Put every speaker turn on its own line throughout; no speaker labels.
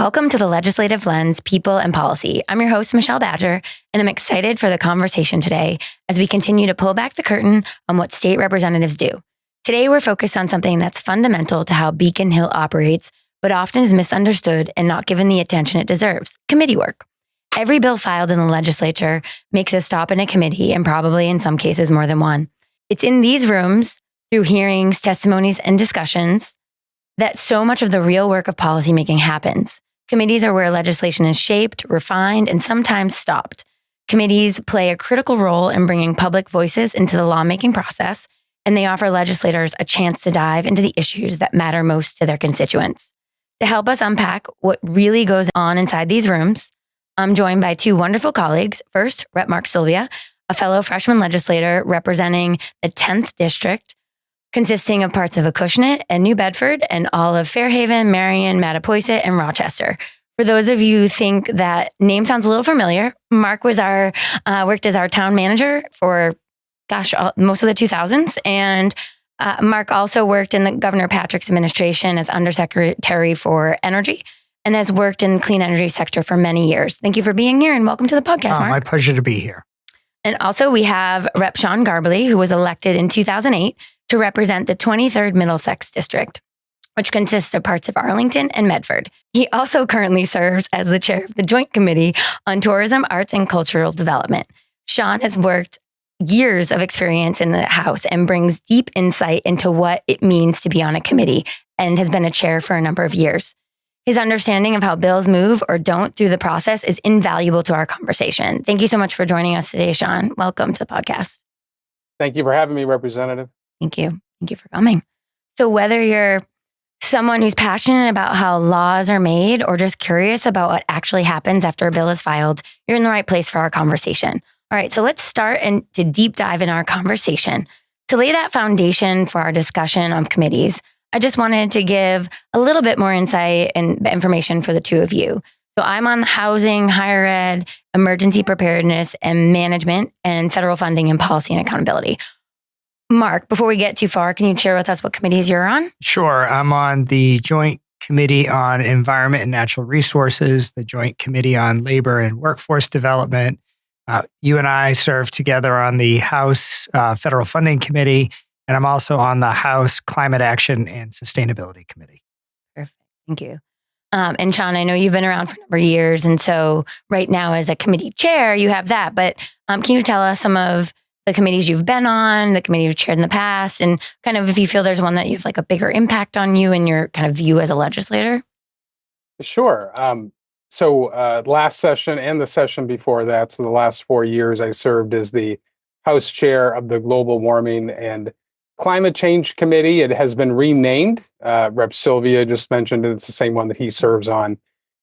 Welcome to the Legislative Lens, People and Policy. I'm your host, Michelle Badger, and I'm excited for the conversation today as we continue to pull back the curtain on what state representatives do. Today, we're focused on something that's fundamental to how Beacon Hill operates, but often is misunderstood and not given the attention it deserves: committee work. Every bill filed in the legislature makes a stop in a committee, and probably in some cases more than one. It's in these rooms, through hearings, testimonies, and discussions, that so much of the real work of policymaking happens. Committees are where legislation is shaped, refined, and sometimes stopped. Committees play a critical role in bringing public voices into the lawmaking process, and they offer legislators a chance to dive into the issues that matter most to their constituents. To help us unpack what really goes on inside these rooms, I'm joined by two wonderful colleagues. First, Rep. Mark Sylvia, a fellow freshman legislator representing the 10th District, consisting of parts of Acushnet and New Bedford and all of Fairhaven, Marion, Mattapoisett, and Rochester. For those of you who think that name sounds a little familiar, Mark was worked as our town manager for, most of the 2000s. And Mark also worked in the Governor Patrick's administration as Undersecretary for Energy and has worked in the clean energy sector for many years. Thank you for being here and welcome to the podcast, Mark.
My pleasure to be here.
And also we have Rep. Sean Garballey, who was elected in 2008 to represent the 23rd Middlesex District, which consists of parts of Arlington and Medford. He also currently serves as the chair of the Joint Committee on Tourism, Arts, and Cultural Development. Sean has worked years of experience in the House and brings deep insight into what it means to be on a committee and has been a chair for a number of years. His understanding of how bills move or don't through the process is invaluable to our conversation. Thank you so much for joining us today, Sean. Welcome to the podcast.
Thank you for having me, Representative.
Thank you. Thank you for coming. So whether you're someone who's passionate about how laws are made or just curious about what actually happens after a bill is filed, you're in the right place for our conversation. All right, so let's start to deep dive in our conversation. To lay that foundation for our discussion of committees, I just wanted to give a little bit more insight and information for the two of you. So I'm on housing, higher ed, emergency preparedness and management, and federal funding and policy and accountability. Mark, before we get too far, can you share with us what committees you're on?
Sure. I'm on the Joint Committee on Environment and Natural Resources, the Joint Committee on Labor and Workforce Development. You and I serve together on the House Federal Funding Committee, and I'm also on the House Climate Action and Sustainability Committee.
Perfect. Thank you. And Sean, I know you've been around for a number of years, and so right now as a committee chair, you have that. But can you tell us some of the committees you've been on, the committee you've chaired in the past, and kind of if you feel there's one that you have like a bigger impact on you and your kind of view as a legislator?
Sure. So last session and the session before that, so the last 4 years, I served as the House Chair of the Global Warming and Climate Change Committee. It has been renamed. Rep. Sylvia just mentioned it's the same one that he serves on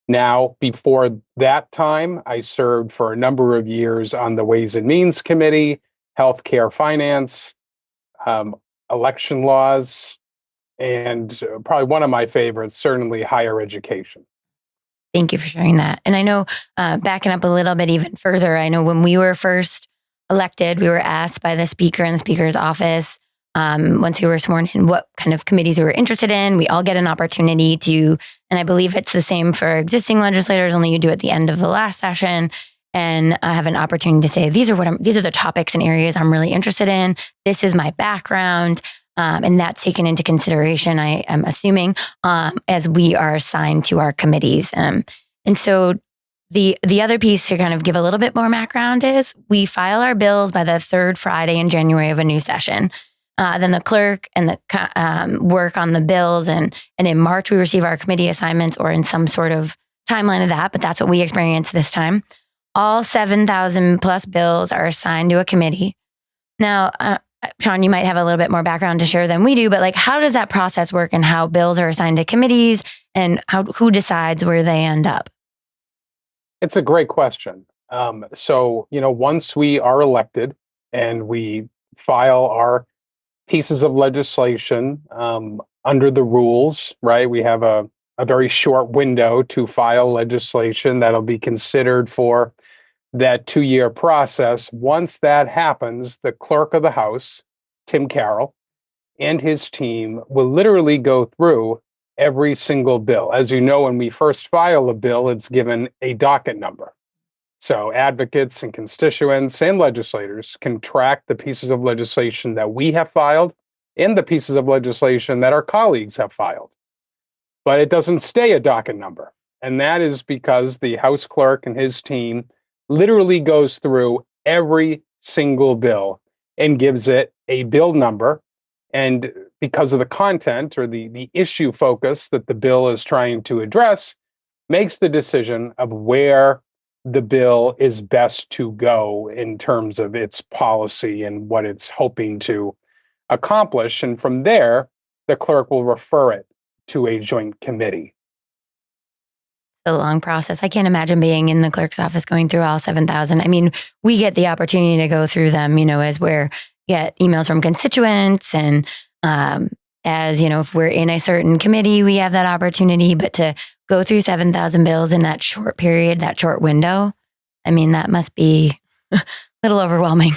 now. Before that time, I served for a number of years on the Ways and Means Committee, Healthcare Finance, election laws, and probably one of my favorites, certainly higher education.
Thank you for sharing that. And I know, backing up a little bit even further, I know when we were first elected, we were asked by the Speaker and the Speaker's office, once we were sworn in, what kind of committees we were interested in. We all get an opportunity to, and I believe it's the same for existing legislators, only you do at the end of the last session. And I have an opportunity to say, these are the topics and areas I'm really interested in. This is my background. And that's taken into consideration, I am assuming, as we are assigned to our committees. And so the other piece to kind of give a little bit more background is we file our bills by the third Friday in January of a new session. Then the clerk and the work on the bills. And in March, we receive our committee assignments or in some sort of timeline of that. But that's what we experienced this time. All 7,000 plus bills are assigned to a committee. Now, Sean, you might have a little bit more background to share than we do, but like, how does that process work and how bills are assigned to committees and who decides where they end up?
It's a great question. So, once we are elected and we file our pieces of legislation under the rules, right? We have a very short window to file legislation that'll be considered for that 2-year process. Once that happens, the clerk of the House, Tim Carroll, and his team will literally go through every single bill. As you know, when we first file a bill, it's given a docket number. So advocates and constituents and legislators can track the pieces of legislation that we have filed and the pieces of legislation that our colleagues have filed. But it doesn't stay a docket number. And that is because the House clerk and his team literally goes through every single bill and gives it a bill number. And because of the content or the issue focus that the bill is trying to address, makes the decision of where the bill is best to go in terms of its policy and what it's hoping to accomplish. And from there, the clerk will refer it to a joint committee.
A long process. I can't imagine being in the clerk's office going through all 7,000. I mean, we get the opportunity to go through them, as we're get emails from constituents and as, if we're in a certain committee, we have that opportunity, but to go through 7,000 bills in that short period, that short window, I mean, that must be a little overwhelming.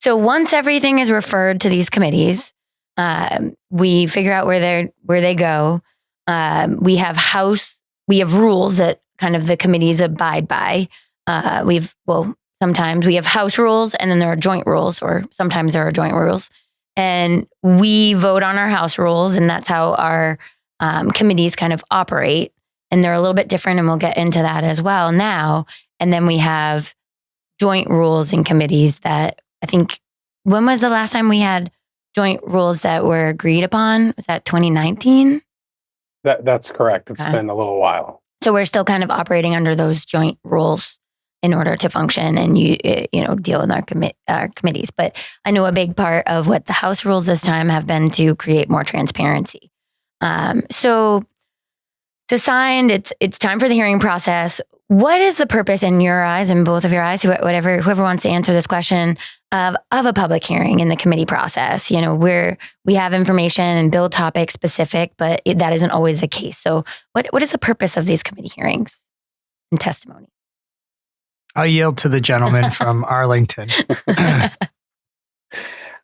So once everything is referred to these committees, we figure out where they go. We have rules that kind of the committees abide by. Sometimes we have house rules and then there are joint rules, or sometimes there are joint rules. And we vote on our house rules, and that's how our committees kind of operate. And they're a little bit different, and we'll get into that as well now. And then we have joint rules in committees that I think, when was the last time we had joint rules that were agreed upon? Was that 2019?
That's correct. It's been a little while.
So we're still kind of operating under those joint rules in order to function and deal with our committees. But I know a big part of what the House rules this time have been to create more transparency. So it's signed. It's time for the hearing process. What is the purpose in your eyes, in both of your eyes, whoever wants to answer this question, of a public hearing in the committee process? Where we have information and bill topic specific, but that isn't always the case. So what is the purpose of these committee hearings and testimony?
I'll yield to the gentleman from Arlington.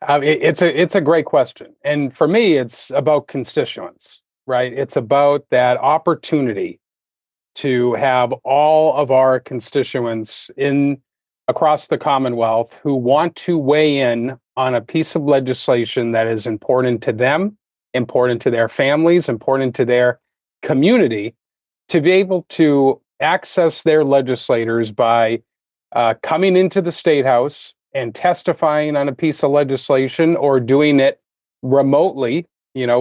It's a great question. And for me, it's about constituents, right? It's about that opportunity to have all of our constituents across the Commonwealth who want to weigh in on a piece of legislation that is important to them, important to their families, important to their community, to be able to access their legislators by coming into the State House and testifying on a piece of legislation, or doing it remotely,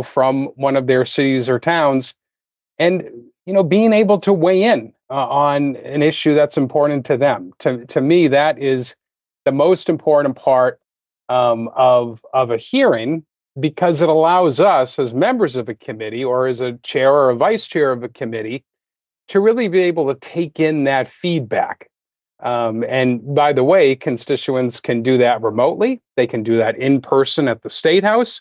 from one of their cities or towns, and being able to weigh in on an issue that's important to them. To me, that is the most important part of a hearing, because it allows us as members of a committee, or as a chair or a vice chair of a committee, to really be able to take in that feedback. And by the way, constituents can do that remotely. They can do that in person at the State House,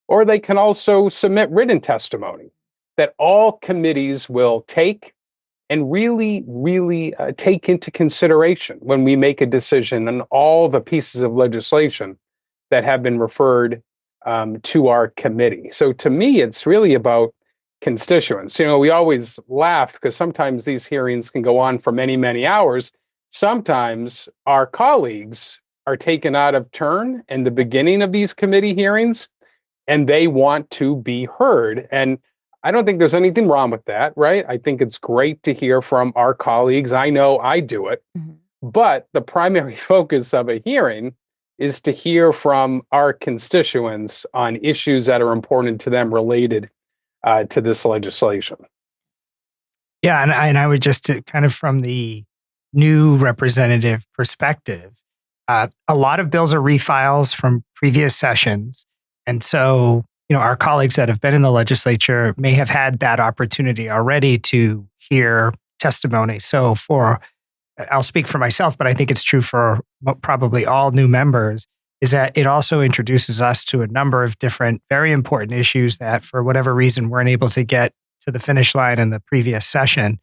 or they can also submit written testimony that all committees will take and really, really take into consideration when we make a decision on all the pieces of legislation that have been referred to our committee. So to me, it's really about constituents. We always laugh because sometimes these hearings can go on for many, many hours. Sometimes our colleagues are taken out of turn in the beginning of these committee hearings, and they want to be heard. And I don't think there's anything wrong with that, right? I think it's great to hear from our colleagues. I know I do it. Mm-hmm. But the primary focus of a hearing is to hear from our constituents on issues that are important to them related to this legislation.
Yeah, and I would just kind of from the new representative perspective, a lot of bills are refiles from previous sessions. And so, our colleagues that have been in the legislature may have had that opportunity already to hear testimony. So I'll speak for myself, but I think it's true for probably all new members, is that it also introduces us to a number of different, very important issues that for whatever reason weren't able to get to the finish line in the previous session.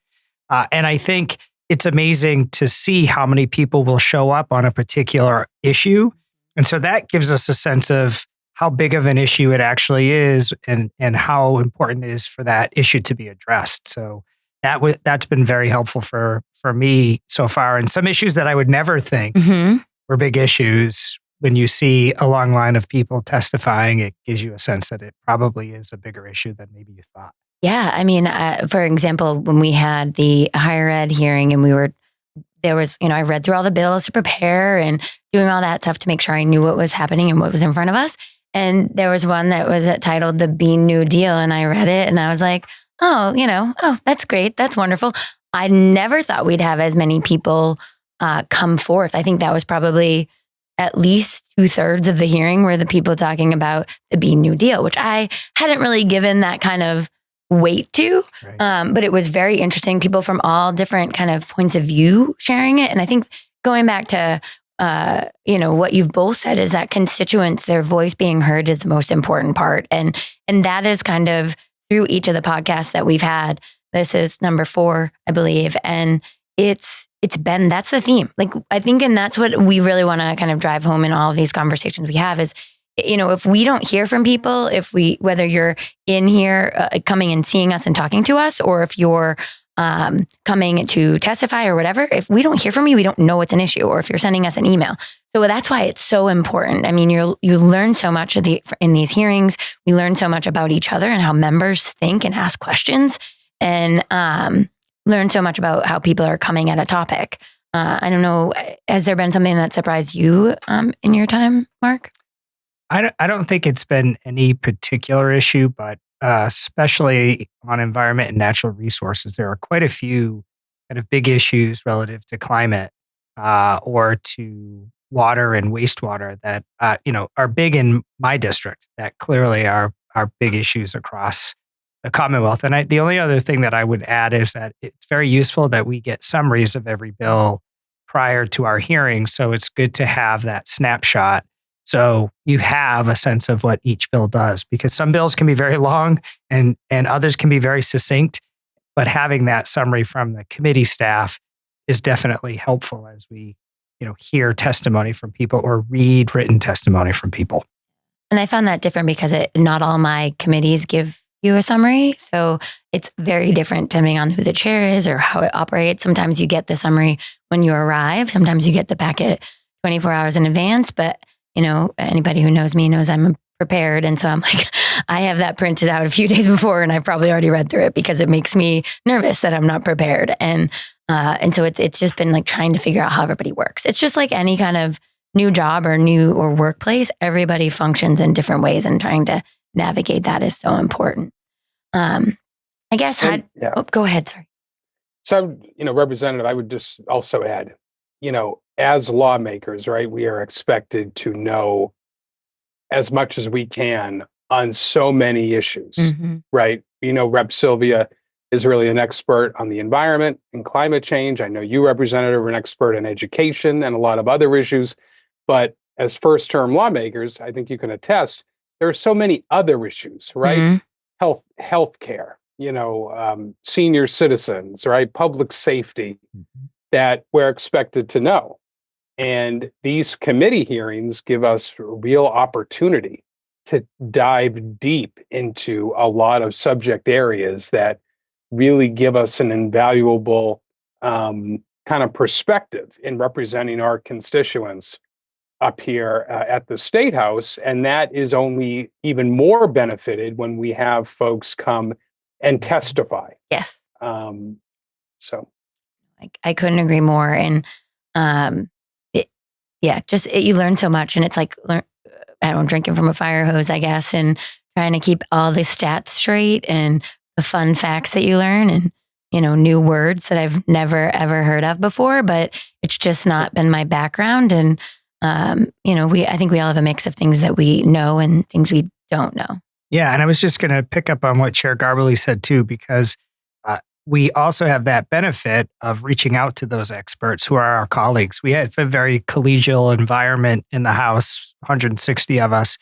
And I think it's amazing to see how many people will show up on a particular issue. And so that gives us a sense of how big of an issue it actually is and how important it is for that issue to be addressed. So that's been very helpful for me so far. And some issues that I would never think were big issues, when you see a long line of people testifying, it gives you a sense that it probably is a bigger issue than maybe you thought.
Yeah. I mean, for example, when we had the higher ed hearing and I read through all the bills to prepare and doing all that stuff to make sure I knew what was happening and what was in front of us. And there was one that was titled the Bean New Deal. And I read it and I was like, oh, that's great. That's wonderful. I never thought we'd have as many people come forth. I think that was probably at least 2/3 of the hearing were the people talking about the Bean New Deal, which I hadn't really given that kind of weight to. Right. But it was very interesting. People from all different kind of points of view sharing it. And I think going back to, what you've both said is that constituents, their voice being heard is the most important part. And that is kind of through each of the podcasts that we've had. This is number 4, I believe. And that's the theme. Like, I think, and that's what we really want to kind of drive home in all of these conversations we have is, if we don't hear from people, whether you're in here coming and seeing us and talking to us, or if you're coming to testify or whatever, if we don't hear from you, we don't know it's an issue, or if you're sending us an email. So that's why it's so important. I mean, you learn so much in these hearings. We learn so much about each other and how members think and ask questions, and learn so much about how people are coming at a topic. I don't know, has there been something that surprised you in your time, Mark?
I don't think it's been any particular issue, but especially on environment and natural resources, there are quite a few kind of big issues relative to climate or to water and wastewater that are big in my district, that clearly are big issues across the Commonwealth. And the only other thing that I would add is that it's very useful that we get summaries of every bill prior to our hearing. So it's good to have that snapshot, so you have a sense of what each bill does, because some bills can be very long and others can be very succinct. But having that summary from the committee staff is definitely helpful as we hear testimony from people or read written testimony from people.
And I found that different because not all my committees give you a summary. So it's very different depending on who the chair is or how it operates. Sometimes you get the summary when you arrive. Sometimes you get the packet 24 hours in advance. But anybody who knows me knows I'm prepared. And so I'm like, I have that printed out a few days before and I've probably already read through it because it makes me nervous that I'm not prepared. And so it's just been like trying to figure out how everybody works. It's just like any kind of new job or workplace. Everybody functions in different ways, and trying to navigate that is so important. I guess, go ahead. Sorry.
So, Representative, I would just also add, as lawmakers, right, we are expected to know as much as we can on so many issues, right? Rep. Sylvia is really an expert on the environment and climate change. I know you, Representative, are an expert in education and a lot of other issues. But as first-term lawmakers, I think you can attest, there are so many other issues, right? Healthcare, senior citizens, right? Public safety that we're expected to know. And these committee hearings give us a real opportunity to dive deep into a lot of subject areas that really give us an invaluable kind of perspective in representing our constituents up here at the State House. And that is only even more benefited when we have folks come and testify.
Yes.
So
I couldn't agree more. And you learn so much. And it's like, drinking from a fire hose, I guess, and trying to keep all the stats straight and the fun facts that you learn, and new words that I've never ever heard of before, but it's just not been my background. And I think we all have a mix of things that we know and things we don't know.
Yeah, and I was just going to pick up on what Chair Garballey said too, because we also have that benefit of reaching out to those experts who are our colleagues. We have a very collegial environment in the House, 160 of us.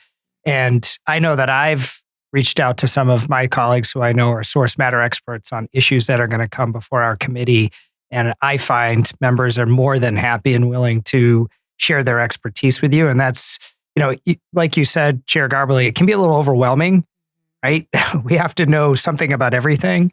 And I know that I've reached out to some of my colleagues who I know are source matter experts on issues that are going to come before our committee. And I find members are more than happy and willing to share their expertise with you. And that's like you said, Chair Garballey, it can be a little overwhelming, right? We have to know something about everything.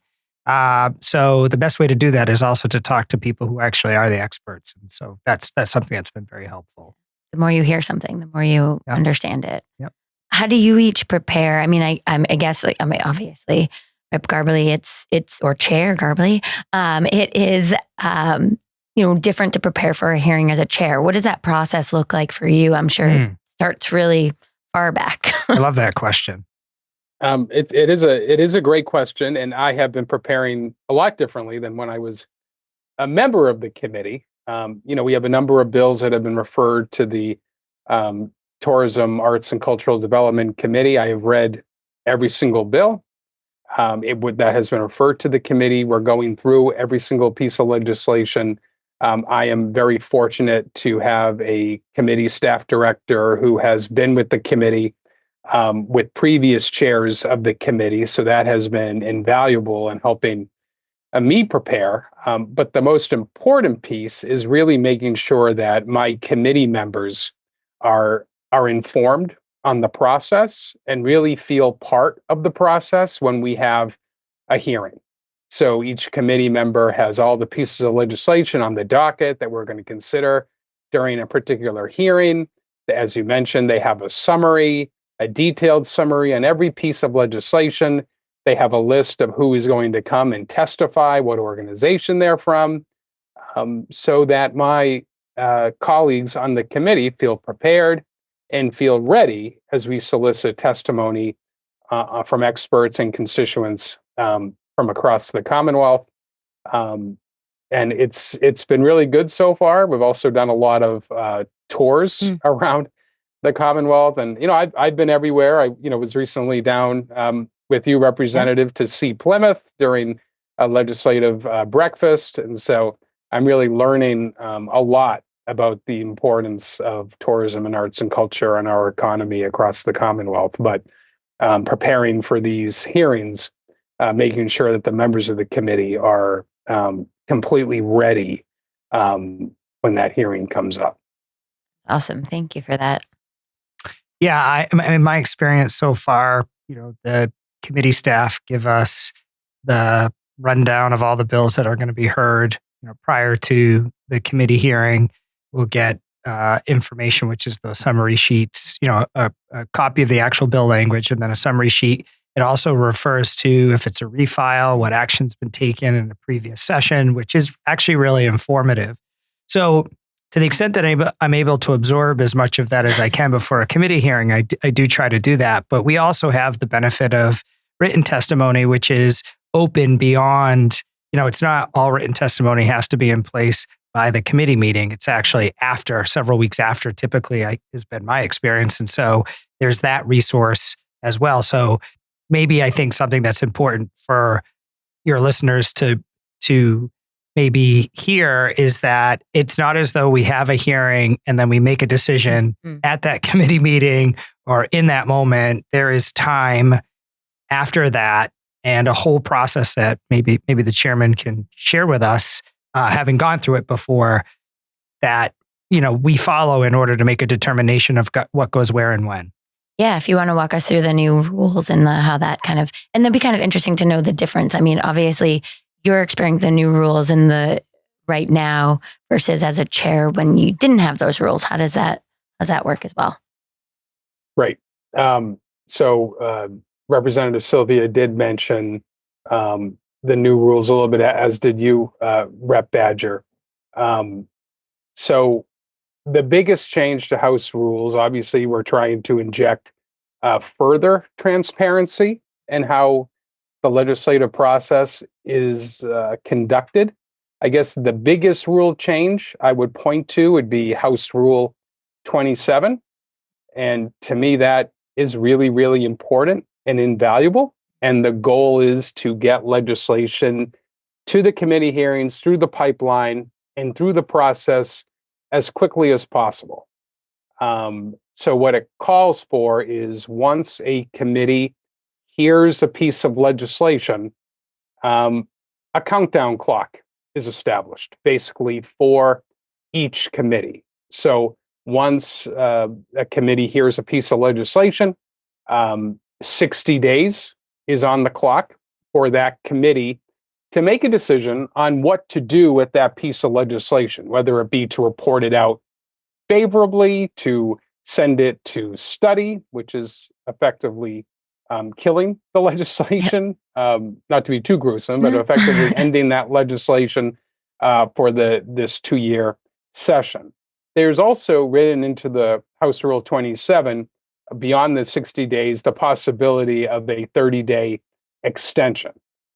So the best way to do that is also to talk to people who actually are the experts. And so that's something that's been very helpful.
The more you hear something, the more you
Yep.
understand it.
Yep.
How do you each prepare? I mean, I guess, obviously, Rep. Garballey, it's or Chair Garballey, it is, different to prepare for a hearing as a chair. What does that process look like for you? I'm sure it starts really far back.
I love that question.
It is a great question, and I have been preparing a lot differently than when I was a member of the committee. We have a number of bills that have been referred to the Tourism, Arts, and Cultural Development Committee. I have read every single bill. That has been referred to the committee. We're going through every single piece of legislation. I am very fortunate to have a committee staff director who has been with the committee with previous chairs of the committee. So that has been invaluable in helping me prepare. But the most important piece is really making sure that my committee members are informed on the process and really feel part of the process when we have a hearing. So each committee member has all the pieces of legislation on the docket that we're going to consider during a particular hearing. As you mentioned, they have a detailed summary on every piece of legislation. They have a list of who is going to come and testify, what organization they're from, so that my colleagues on the committee feel prepared and feel ready as we solicit testimony from experts and constituents from across the Commonwealth. And it's been really good so far. We've also done a lot of tours around the Commonwealth, and I've been everywhere. I was recently down with you, Representative, to see Plymouth during a legislative breakfast, and so I'm really learning a lot about the importance of tourism and arts and culture in our economy across the Commonwealth. But preparing for these hearings, making sure that the members of the committee are completely ready when that hearing comes up.
Awesome. Thank you for that.
Yeah, in my experience so far, the committee staff give us the rundown of all the bills that are going to be heard. Prior to the committee hearing, we'll get information, which is those summary sheets. A copy of the actual bill language, and then a summary sheet. It also refers to if it's a refile, what action's been taken in a previous session, which is actually really informative. So, to the extent that I'm able to absorb as much of that as I can before a committee hearing, I do try to do that. But we also have the benefit of written testimony, which is open beyond, it's not all written testimony has to be in place by the committee meeting. It's actually several weeks after, typically has been my experience. And so there's that resource as well. So maybe I think something that's important for your listeners to maybe hear is that it's not as though we have a hearing and then we make a decision at that committee meeting or in that moment. There is time after that and a whole process that maybe the chairman can share with us, having gone through it before, that we follow in order to make a determination of what goes where and when.
Yeah, if you want to walk us through the new rules and how that and that'd be kind of interesting to know the difference. I mean, obviously, you're experiencing the new rules in the right now versus as a chair when you didn't have those rules. How does that work as well?
Right. So Representative Sylvia did mention the new rules a little bit, as did you, Rep. Badger. So the biggest change to House rules, obviously, we're trying to inject further transparency in how the legislative process is conducted. I guess the biggest rule change I would point to would be House Rule 27. And to me, that is really, really important and invaluable. And the goal is to get legislation to the committee hearings, through the pipeline, and through the process as quickly as possible. So what it calls for is, once a committee here's a piece of legislation, a countdown clock is established, basically, for each committee. So once a committee hears a piece of legislation, 60 days is on the clock for that committee to make a decision on what to do with that piece of legislation, whether it be to report it out favorably, to send it to study, which is effectively killing the legislation, not to be too gruesome, but effectively ending that legislation for this 2-year session. There's also written into the House Rule 27, beyond the 60 days, the possibility of a 30-day extension.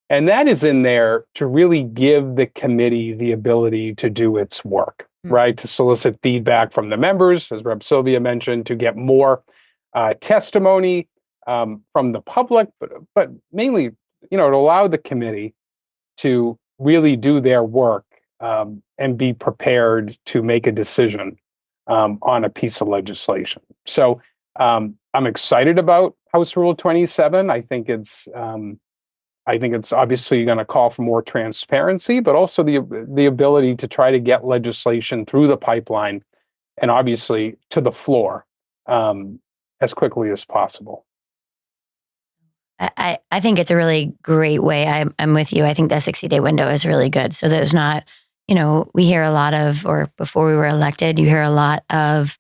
And that is in there to really give the committee the ability to do its work, right? To solicit feedback from the members, as Rep. Sylvia mentioned, to get more testimony from the public, but mainly, to allow the committee to really do their work and be prepared to make a decision on a piece of legislation. So I'm excited about House Rule 27. I think it's obviously going to call for more transparency, but also the ability to try to get legislation through the pipeline and obviously to the floor as quickly as possible.
I think it's a really great way. I'm with you. I think the 60-day window is really good. So there's not, we hear a lot of, or before we were elected, you hear a lot of,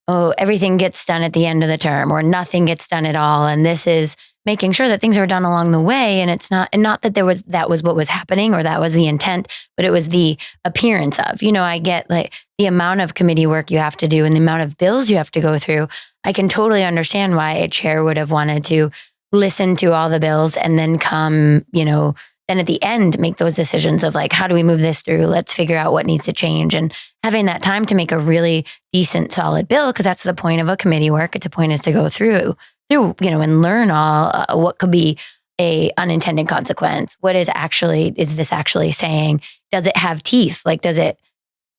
oh, everything gets done at the end of the term or nothing gets done at all. And this is making sure that things are done along the way. And it's not that that was what was happening or that was the intent, but it was the appearance of, I get like the amount of committee work you have to do and the amount of bills you have to go through. I can totally understand why a chair would have wanted to listen to all the bills and then come, then at the end, make those decisions of like, how do we move this through? Let's figure out what needs to change. And having that time to make a really decent, solid bill, because that's the point of a committee work. It's a point is to go through, and learn all what could be a unintended consequence. What is this actually saying? Does it have teeth? Like, does it,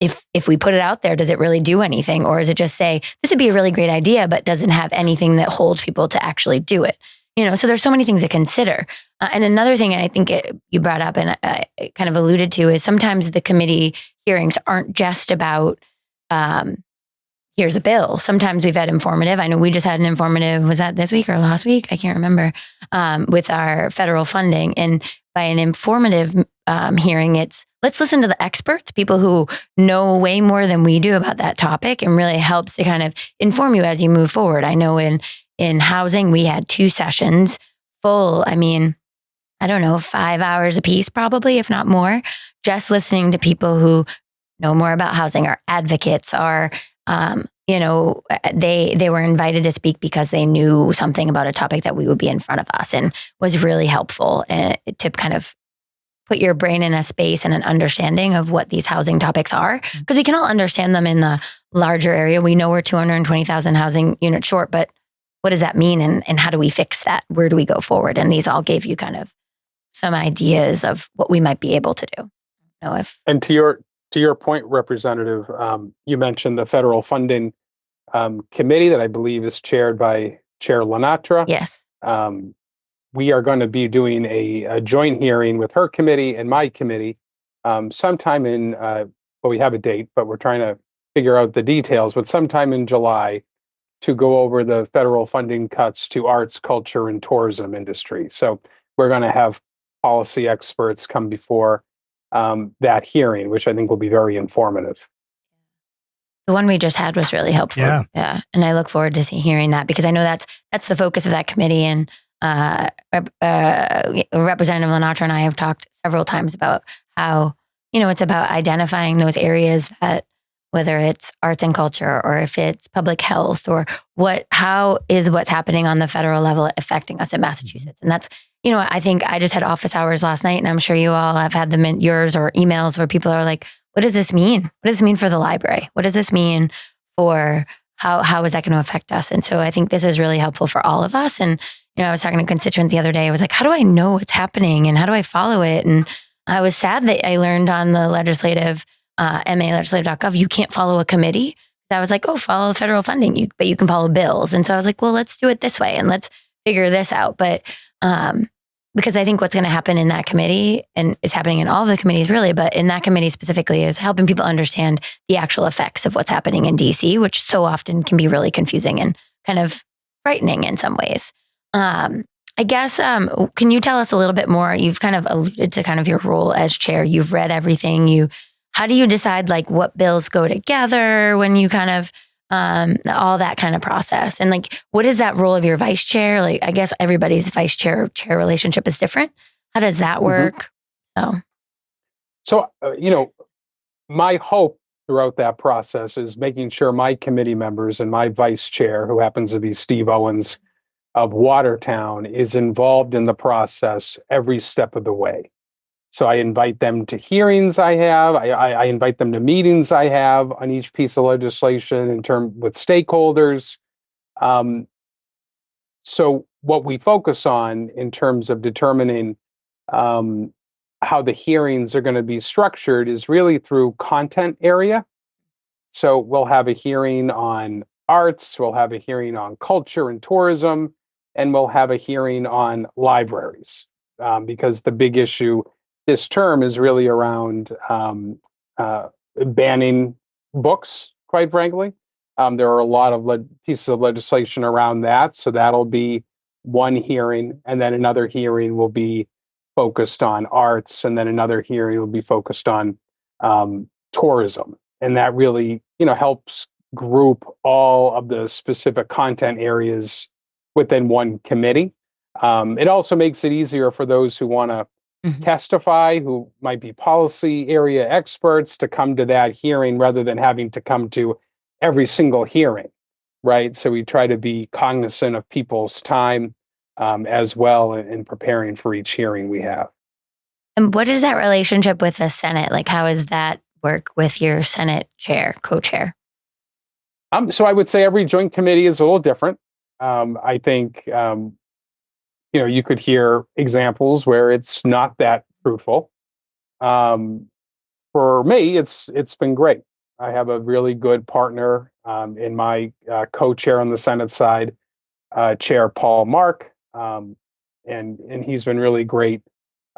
if we put it out there, does it really do anything? Or is it just say, this would be a really great idea, but doesn't have anything that holds people to actually do it? So there's so many things to consider. And another thing I think you brought up and I kind of alluded to is sometimes the committee hearings aren't just about, here's a bill. Sometimes we've had informative. I know we just had an informative, was that this week or last week? I can't remember, with our federal funding. And by an informative hearing, it's let's listen to the experts, people who know way more than we do about that topic and really helps to kind of inform you as you move forward. I know in housing, we had 2 sessions full. I mean, I don't know, 5 hours a piece, probably, if not more, just listening to people who know more about housing, our advocates, are, they were invited to speak because they knew something about a topic that we would be in front of us and was really helpful to kind of put your brain in a space and an understanding of what these housing topics are. Because we can all understand them in the larger area. We know we're 220,000 housing units short, but what does that mean? And how do we fix that? Where do we go forward? And these all gave you kind of some ideas of what we might be able to do.
And to your point, Representative, you mentioned the federal funding committee that I believe is chaired by Chair Lenatra.
Yes.
We are going to be doing a joint hearing with her committee and my committee sometime in, we have a date, but we're trying to figure out the details, but sometime in July, to go over the federal funding cuts to arts, culture, and tourism industry. So we're going to have policy experts come before that hearing, which I think will be very informative.
The one we just had was really helpful. Yeah. And I look forward to hearing that because I know that's the focus of that committee. And Representative Lenatra and I have talked several times about how, it's about identifying those areas that, whether it's arts and culture or if it's public health or how is what's happening on the federal level affecting us in Massachusetts. And that's, I think I just had office hours last night and I'm sure you all have had them in yours or emails where people are like, what does this mean? What does this mean for the library? What does this mean for how is that going to affect us? And so I think this is really helpful for all of us. And, I was talking to a constituent the other day. I was like, how do I know what's happening and how do I follow it? And I was sad that I learned on the legislative legislative.gov, you can't follow a committee. I was like, follow federal funding, but you can follow bills. And so I was like, well, let's do it this way and let's figure this out. But because I think what's going to happen in that committee, and is happening in all of the committees really, but in that committee specifically, is helping people understand the actual effects of what's happening in DC, which so often can be really confusing and kind of frightening in some ways. I guess, can you tell us a little bit more? You've kind of alluded to kind of your role as chair. You've read everything. How do you decide like what bills go together when you kind of, all that kind of process? And like, what is that role of your vice chair? Like, I guess everybody's vice chair relationship is different. How does that work?
So, my hope throughout that process is making sure my committee members and my vice chair, who happens to be Steve Owens of Watertown, is involved in the process every step of the way. So I invite them to hearings I have. I invite them to meetings I have on each piece of legislation with stakeholders. So what we focus on in terms of determining how the hearings are going to be structured is really through content area. So we'll have a hearing on arts, we'll have a hearing on culture and tourism, and we'll have a hearing on libraries, because the big issue this term is really around banning books, quite frankly. There are a lot of pieces of legislation around that, so that'll be one hearing, and then another hearing will be focused on arts, and then another hearing will be focused on tourism. And that really, helps group all of the specific content areas within one committee. It also makes it easier for those who want to testify, who might be policy area experts, to come to that hearing rather than having to come to every single hearing, right? So we try to be cognizant of people's time as well in preparing for each hearing we have.
And what is that relationship with the Senate? Like, how does that work with your Senate chair, co-chair?
So I would say every joint committee is a little different. I think, you could hear examples where it's not that fruitful. For me, it's been great. I have a really good partner in my co-chair on the Senate side, Chair Paul Mark, and he's been really great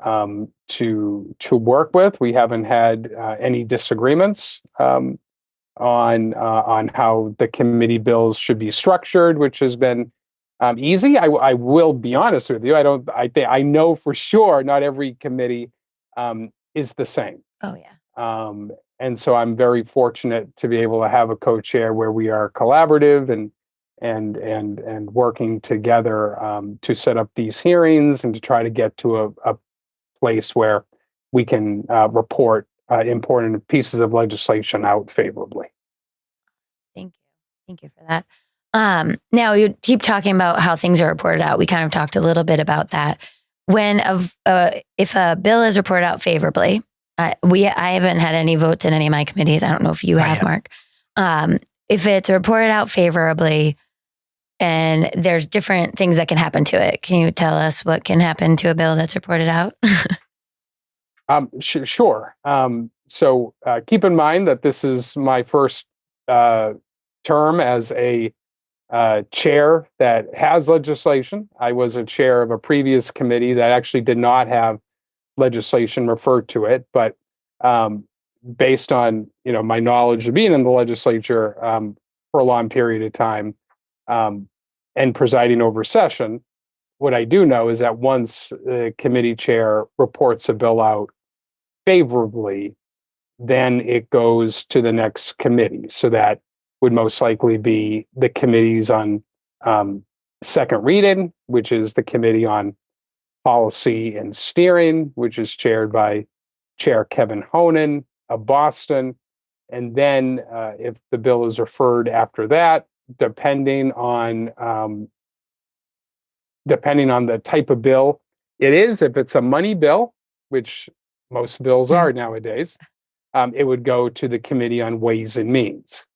to work with. We haven't had any disagreements on how the committee bills should be structured, which has been easy. I will be honest with you. I know for sure not every committee is the same.
Oh yeah.
And so I'm very fortunate to be able to have a co-chair where we are collaborative and working together to set up these hearings and to try to get to a place where we can report important pieces of legislation out favorably.
Thank you for that. Now you keep talking about how things are reported out. We kind of talked a little bit about that. If a bill is reported out favorably, I haven't had any votes in any of my committees. I don't know if you have, Mark. If it's reported out favorably, and there's different things that can happen to it, can you tell us what can happen to a bill that's reported out?
Sure. So keep in mind that this is my first term as a chair that has legislation. I was a chair of a previous committee that actually did not have legislation referred to it, but based on my knowledge of being in the legislature for a long period of time and presiding over session, what I do know is that once the committee chair reports a bill out favorably, then it goes to the next committee. So that would most likely be the committees on second reading, which is the Committee on Policy and Steering, which is chaired by Chair Kevin Honan of Boston. And then if the bill is referred after that, depending on the type of bill it is, if it's a money bill, which most bills are nowadays, it would go to the Committee on Ways and Means.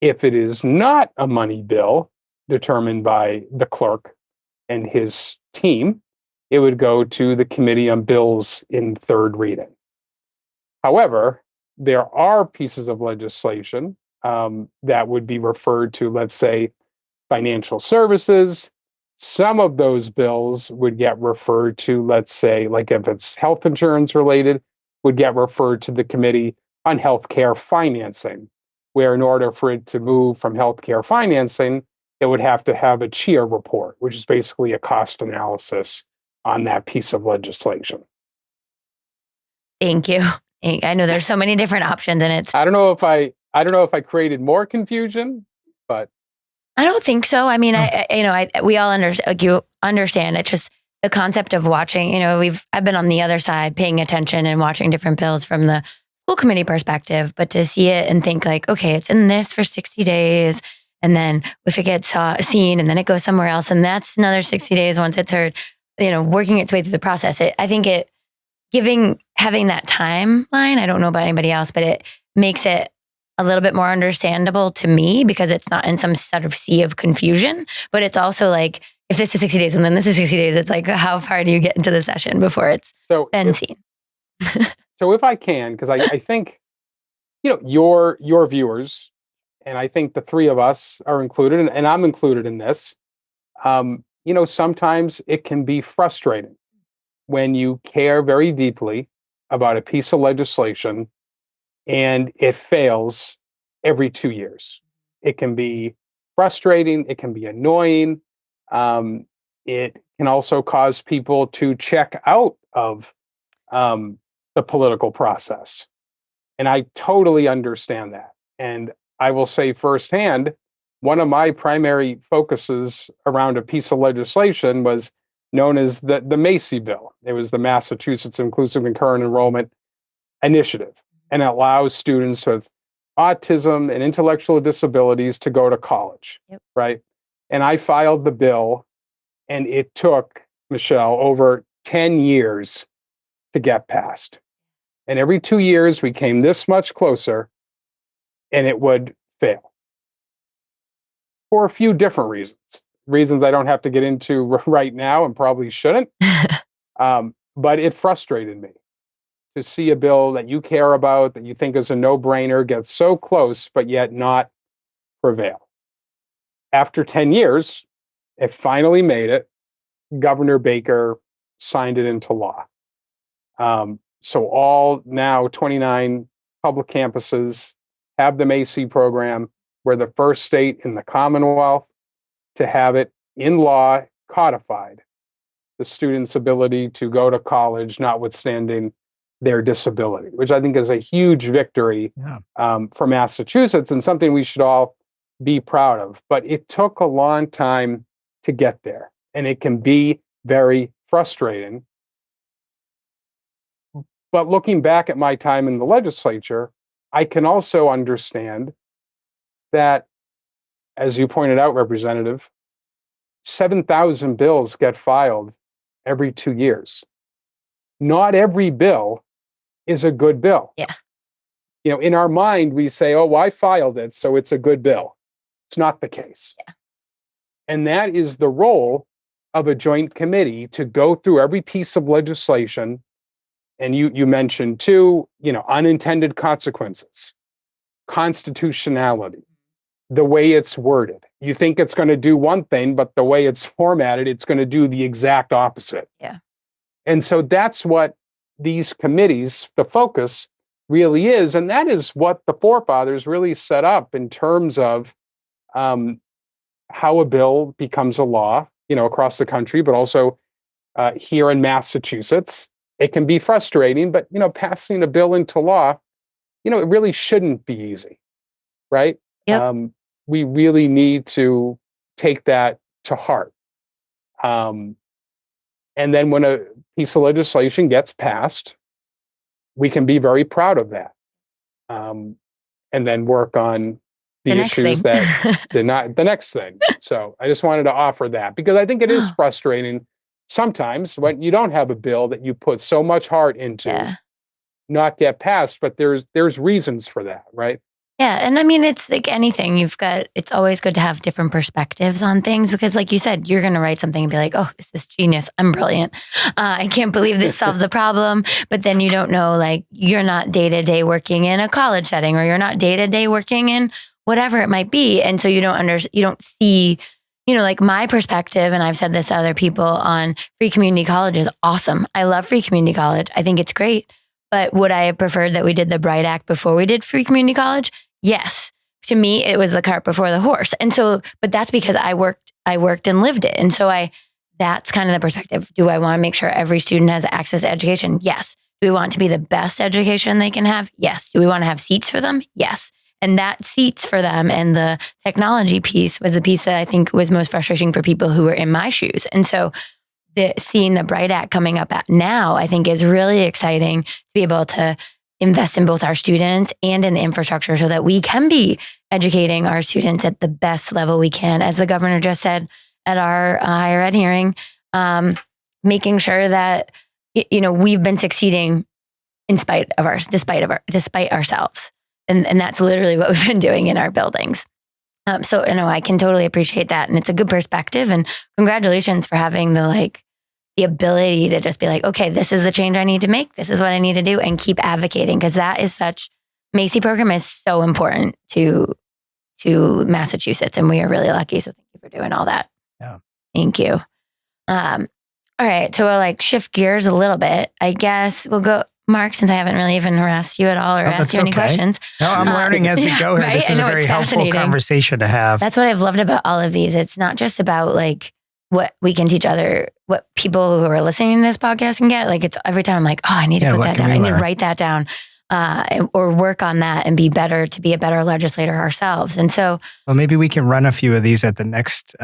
If it is not a money bill determined by the clerk and his team, it would go to the Committee on Bills in third reading. However, there are pieces of legislation that would be referred to, let's say, financial services, Some of those bills would get referred to, let's say, like if it's health insurance related, would get referred to the Committee on Healthcare Financing, where in order for it to move from healthcare financing, it would have to have a CHEER report, which is basically a cost analysis on that piece of legislation.
Thank you. I know there's so many different options, and it's.
I don't know if I created more confusion, but
I don't think so. I mean, we all understand. You understand. It's just the concept of watching. I've been on the other side, paying attention and watching different bills from the school committee perspective. But to see it and think like, okay, it's in this for 60 days, and then if it gets seen, and then it goes somewhere else, and that's another 60 days once it's heard. Working its way through the process. I think having that timeline. I don't know about anybody else, but it makes it a little bit more understandable to me because it's not in some sort of sea of confusion, but it's also like, if this is 60 days and then this is 60 days, it's like, how far do you get into the session before it's seen?
So if I can, because I think, your viewers, and I think the three of us are included, and I'm included in this, sometimes it can be frustrating when you care very deeply about a piece of legislation and it fails every 2 years. It can be frustrating. It can be annoying. It can also cause people to check out of the political process. And I totally understand that. And I will say firsthand, one of my primary focuses around a piece of legislation was known as the Macy bill. It was the Massachusetts Inclusive and Concurrent Enrollment Initiative. And it allows students with autism and intellectual disabilities to go to college, right? And I filed the bill, and it took, Michelle, over 10 years to get passed. And every 2 years, we came this much closer, and it would fail. For a few different reasons I don't have to get into right now and probably shouldn't. But it frustrated me to see a bill that you care about, that you think is a no-brainer, get so close, but yet not prevail. After 10 years, it finally made it. Governor Baker signed it into law. So all now 29 public campuses have the Macy program. We're the first state in the Commonwealth to have it in law codified, the students' ability to go to college, notwithstanding their disability, which I think is a huge victory for Massachusetts and something we should all be proud of. But it took a long time to get there, and it can be very frustrating. But looking back at my time in the legislature, I can also understand that, as you pointed out, Representative, 7,000 bills get filed every 2 years. Not every bill is a good bill.
Yeah.
In our mind, we say, oh, well, I filed it, so it's a good bill. It's not the case.
Yeah.
And that is the role of a joint committee, to go through every piece of legislation. And you mentioned too, unintended consequences, constitutionality, the way it's worded. You think it's going to do one thing, but the way it's formatted, it's going to do the exact opposite.
Yeah.
And so that's what these committees, the focus really is. And that is what the forefathers really set up in terms of how a bill becomes a law, across the country, but also here in Massachusetts. It can be frustrating, but, passing a bill into law, it really shouldn't be easy, right?
Yep.
We really need to take that to heart. And then when a piece of legislation gets passed, we can be very proud of that. And then work on the issues that the next thing. So I just wanted to offer that, because I think it is frustrating sometimes when you don't have a bill that you put so much heart into not get passed, but there's reasons for that, right?
Yeah. And I mean, it's like anything. It's always good to have different perspectives on things, because like you said, you're going to write something and be like, oh, this is genius. I'm brilliant. I can't believe this solves the problem. But then you don't know, like, you're not day to day working in a college setting, or you're not day to day working in whatever it might be. And so you don't see like my perspective, and I've said this to other people on free community college is awesome. I love free community college. I think it's great. But would I have preferred that we did the Bright Act before we did free community college? Yes. To me, it was the cart before the horse. And so, but that's because I worked and lived it. And so that's kind of the perspective. Do I want to make sure every student has access to education? Yes. Do we want to be the best education they can have? Yes. Do we want to have seats for them? Yes. And that seats for them and the technology piece was the piece that I think was most frustrating for people who were in my shoes. And so seeing the Bright Act coming up now, I think is really exciting to be able to invest in both our students and in the infrastructure so that we can be educating our students at the best level we can. As the governor just said at our higher ed hearing, making sure that, we've been succeeding despite ourselves. And that's literally what we've been doing in our buildings. So I can totally appreciate that. And it's a good perspective, and congratulations for having the ability to just be like, okay, this is the change I need to make. This is what I need to do, and keep advocating, because that is Macy program is so important to Massachusetts, and we are really lucky. So thank you for doing all that.
Yeah.
Thank you. All right. So we'll shift gears a little bit. I guess we'll go, Mark, since I haven't really even harassed you at all or asked you any questions.
No, I'm learning as we go here.
Right?
This is a very helpful conversation to have.
That's what I've loved about all of these. It's not just about what we can teach what people who are listening to this podcast can get. It's every time I'm like, oh, I need to put that down. I need to write that down or work on that and be a better legislator ourselves. And so,
well, maybe we can run a few of these at the next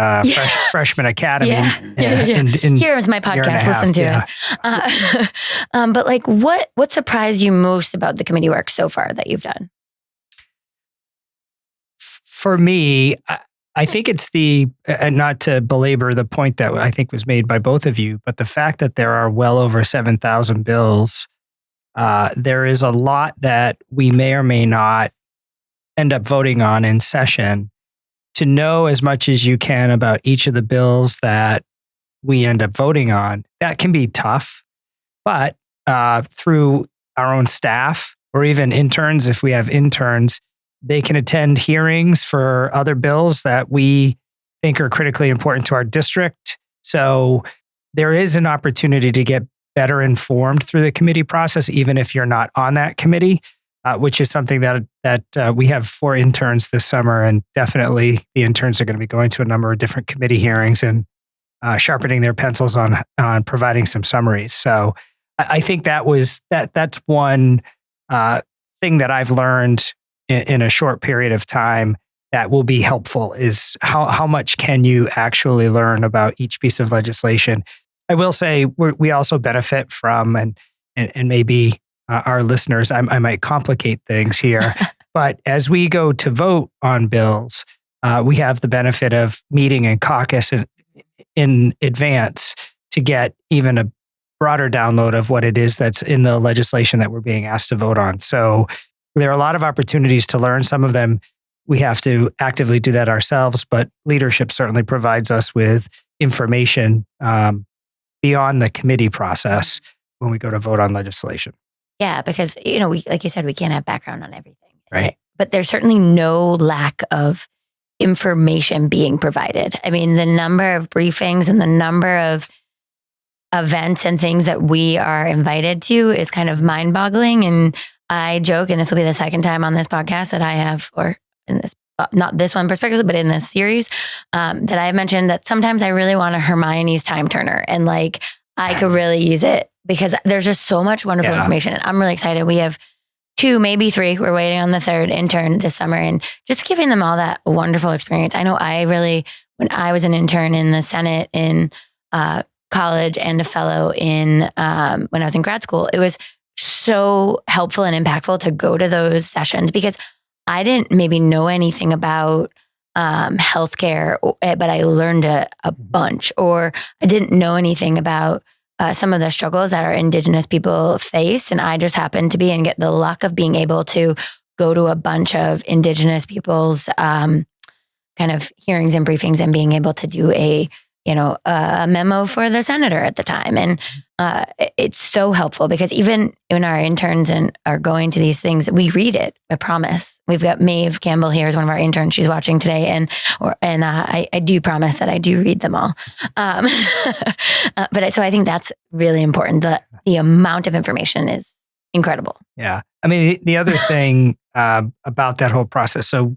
freshman academy.
Here's my podcast. Listen to it. But what surprised you most about the committee work so far that you've done?
For me, I think it's and not to belabor the point that I think was made by both of you, but the fact that there are well over 7,000 bills, there is a lot that we may or may not end up voting on in session. To know as much as you can about each of the bills that we end up voting on, that can be tough. But through our own staff or even interns, if we have interns, they can attend hearings for other bills that we think are critically important to our district. So there is an opportunity to get better informed through the committee process, even if you're not on that committee, which is something that we have 4 interns this summer, and definitely the interns are going to be going to a number of different committee hearings and sharpening their pencils on providing some summaries. So I think that's one thing that I've learned in a short period of time that will be helpful, is how much can you actually learn about each piece of legislation. I will say we also benefit from, and maybe our listeners, I might complicate things here, but as we go to vote on bills, we have the benefit of meeting in caucus in advance to get even a broader download of what it is that's in the legislation that we're being asked to vote on. So there are a lot of opportunities to learn. Some of them we have to actively do that ourselves, but leadership certainly provides us with information beyond the committee process when we go to vote on legislation.
Yeah, because, we, like you said, we can't have background on everything.
Right.
But there's certainly no lack of information being provided. I mean, the number of briefings and the number of events and things that we are invited to is kind of mind-boggling. And I joke, and this will be the second time on this podcast that I have, or in this, not this one perspective, but in this series, that I have mentioned that sometimes I really want a Hermione's time turner, and I could really use it because there's just so much wonderful information. And I'm really excited. We have 2, maybe 3. We're waiting on the 3rd intern this summer, and just giving them all that wonderful experience. I know when I was an intern in the Senate in college and a fellow in when I was in grad school, it was so helpful and impactful to go to those sessions, because I didn't maybe know anything about healthcare, but I learned a bunch, or I didn't know anything about some of the struggles that our Indigenous people face. And I just happened to be and get the luck of being able to go to a bunch of Indigenous people's kind of hearings and briefings, and being able to do a a memo for the senator at the time. And it's so helpful because even when our interns are going to these things, we read it. I promise. We've got Maeve Campbell here as one of our interns. She's watching today, and I do promise that I do read them all. So I think that's really important. The amount of information is incredible.
Yeah, I mean the other thing about that whole process. So,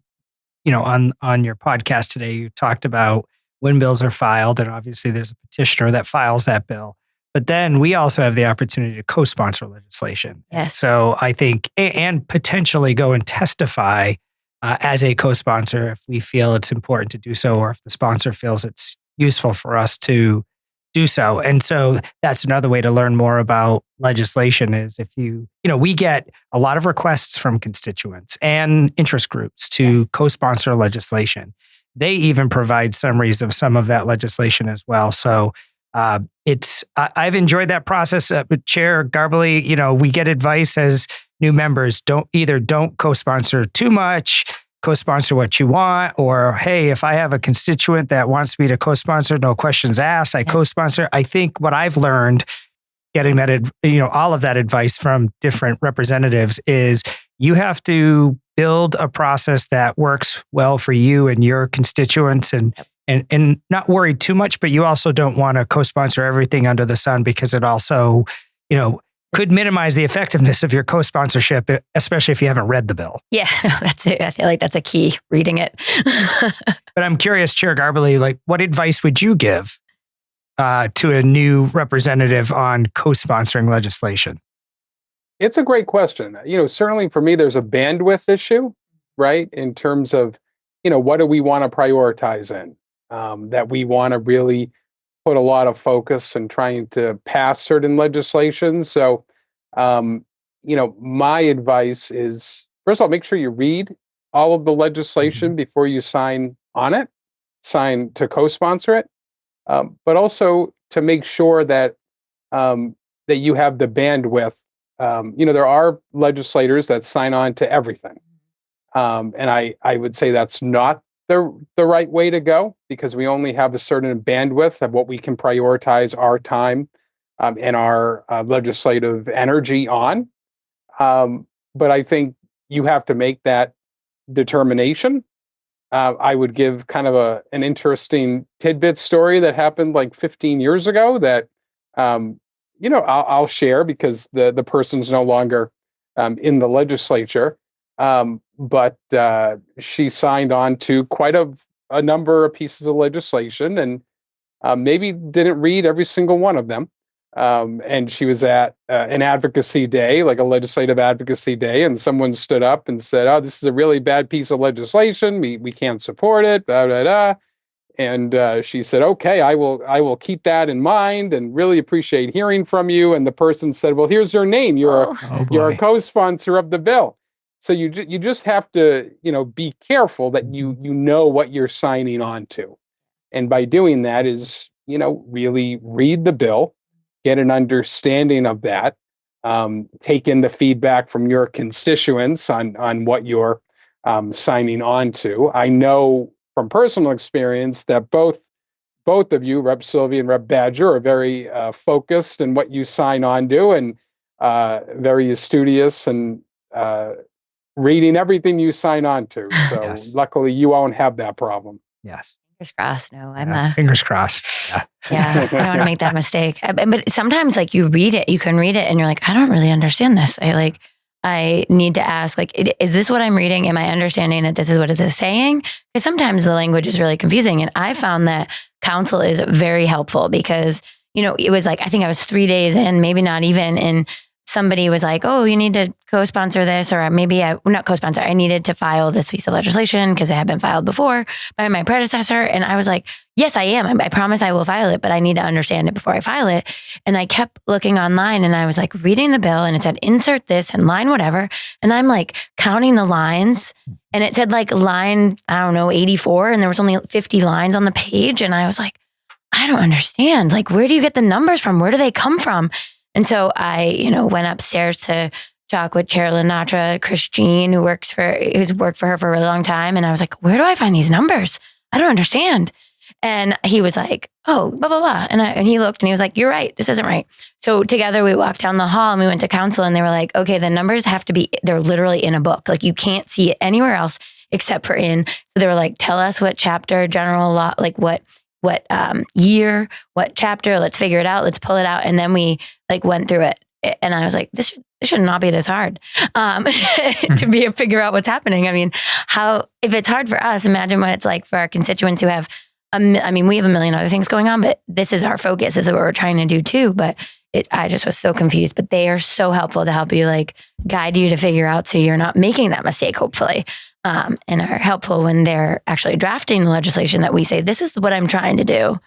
on your podcast today, you talked about when bills are filed, and obviously there's a petitioner that files that bill. But then we also have the opportunity to co-sponsor legislation.
Yes.
So I think, and potentially go and testify as a co-sponsor if we feel it's important to do so, or if the sponsor feels it's useful for us to do so. And so that's another way to learn more about legislation is if we get a lot of requests from constituents and interest groups to co-sponsor legislation. They even provide summaries of some of that legislation as well. So I've enjoyed that process. Chair Garballey, we get advice as new members, don't co-sponsor too much, co-sponsor what you want, or hey, if I have a constituent that wants me to co-sponsor, no questions asked, I co-sponsor. I think what I've learned getting that, all of that advice from different representatives is you have to build a process that works well for you and your constituents and not worry too much, but you also don't want to co-sponsor everything under the sun because it also, could minimize the effectiveness of your co-sponsorship, especially if you haven't read the bill.
Yeah, that's it. I feel like that's a key, reading it.
But I'm curious, Chair Garballey, what advice would you give to a new representative on co-sponsoring legislation?
It's a great question. Certainly for me, there's a bandwidth issue, right? In terms of, what do we want to prioritize in? That we want to really put a lot of focus in trying to pass certain legislation. So, my advice is, first of all, make sure you read all of the legislation before you sign on it, sign to co-sponsor it, but also to make sure that that you have the bandwidth. There are legislators that sign on to everything. And I would say that's not the right way to go because we only have a certain bandwidth of what we can prioritize our time and our legislative energy on. But I think you have to make that determination. I would give kind of an interesting tidbit story that happened like 15 years ago that I'll share because the person's no longer in the legislature. But she signed on to quite a number of pieces of legislation and maybe didn't read every single one of them. And she was at an advocacy day, like a legislative advocacy day, and someone stood up and said, "Oh, this is a really bad piece of legislation. We can't support it." Blah, blah, blah. And she said, "Okay, I will keep that in mind and really appreciate hearing from you." And the person said, "Well, here's your name. You're a co-sponsor of the bill." So you just have to be careful that you know what you're signing on to, and by doing that is really read the bill, get an understanding of that, take in the feedback from your constituents on what you're signing on to. I know from personal experience that both of you, Rep. Sylvia and Rep. Badger, are very focused in what you sign on to and very studious and reading everything you sign on to. So
Yes.
Luckily you won't have that problem.
Yes.
Fingers crossed. No, I'm
fingers crossed. Yeah.
Yeah, I don't want to make that mistake. But sometimes you read it, you can read it and you're like, I don't really understand this. I need to ask, is this what I'm reading? Am I understanding that this is what it is saying? Because sometimes the language is really confusing. And I found that counsel is very helpful because, it was I think I was 3 days in, maybe not even, and somebody was like, "Oh, you need to co-sponsor this," or maybe not co-sponsor. I needed to file this piece of legislation because it had been filed before by my predecessor. And I was like, "Yes, I am. I promise I will file it, but I need to understand it before I file it." And I kept looking online and I was reading the bill and it said, insert this and line whatever. And I'm counting the lines and it said line, 84. And there was only 50 lines on the page. And I was like, I don't understand. Where do you get the numbers from? Where do they come from? And so I, went upstairs to talk with Chair Lenatra, Christine, who's worked for her for a really long time. And I was like, where do I find these numbers? I don't understand. And he was like, oh, blah, blah, blah. And he looked and he was like, you're right. This isn't right. So together we walked down the hall and we went to council and they were like, okay, the numbers have to be, they're literally in a book. Like you can't see it anywhere else except for in. So they were like, tell us what chapter, general law, like what year, what chapter, let's figure it out. Let's pull it out. And then we like went through it. And I was like, this should not be this hard to figure out what's happening. I mean, if it's hard for us, imagine what it's like for our constituents who have, we have a million other things going on, but this is our focus. This is what we're trying to do too. But I just was so confused, but they are so helpful to help you, like guide you to figure out so you're not making that mistake, hopefully, and are helpful when they're actually drafting the legislation that we say, this is what I'm trying to do.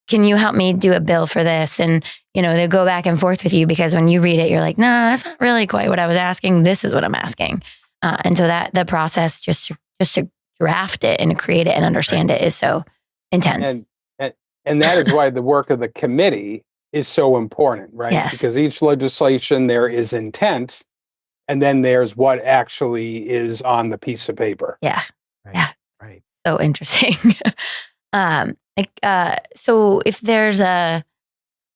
Can you help me do a bill for this? And, they'll go back and forth with you because when you read it, you're like, no, that's not really quite what I was asking. This is what I'm asking. And so that the process just to draft it and create it and understand it is so intense.
And that is why the work of the committee is so important, right?
Yes.
Because each legislation, there is intent, and then there's what actually is on the piece of paper.
Yeah.
Right.
Yeah.
Right.
So interesting. So if there's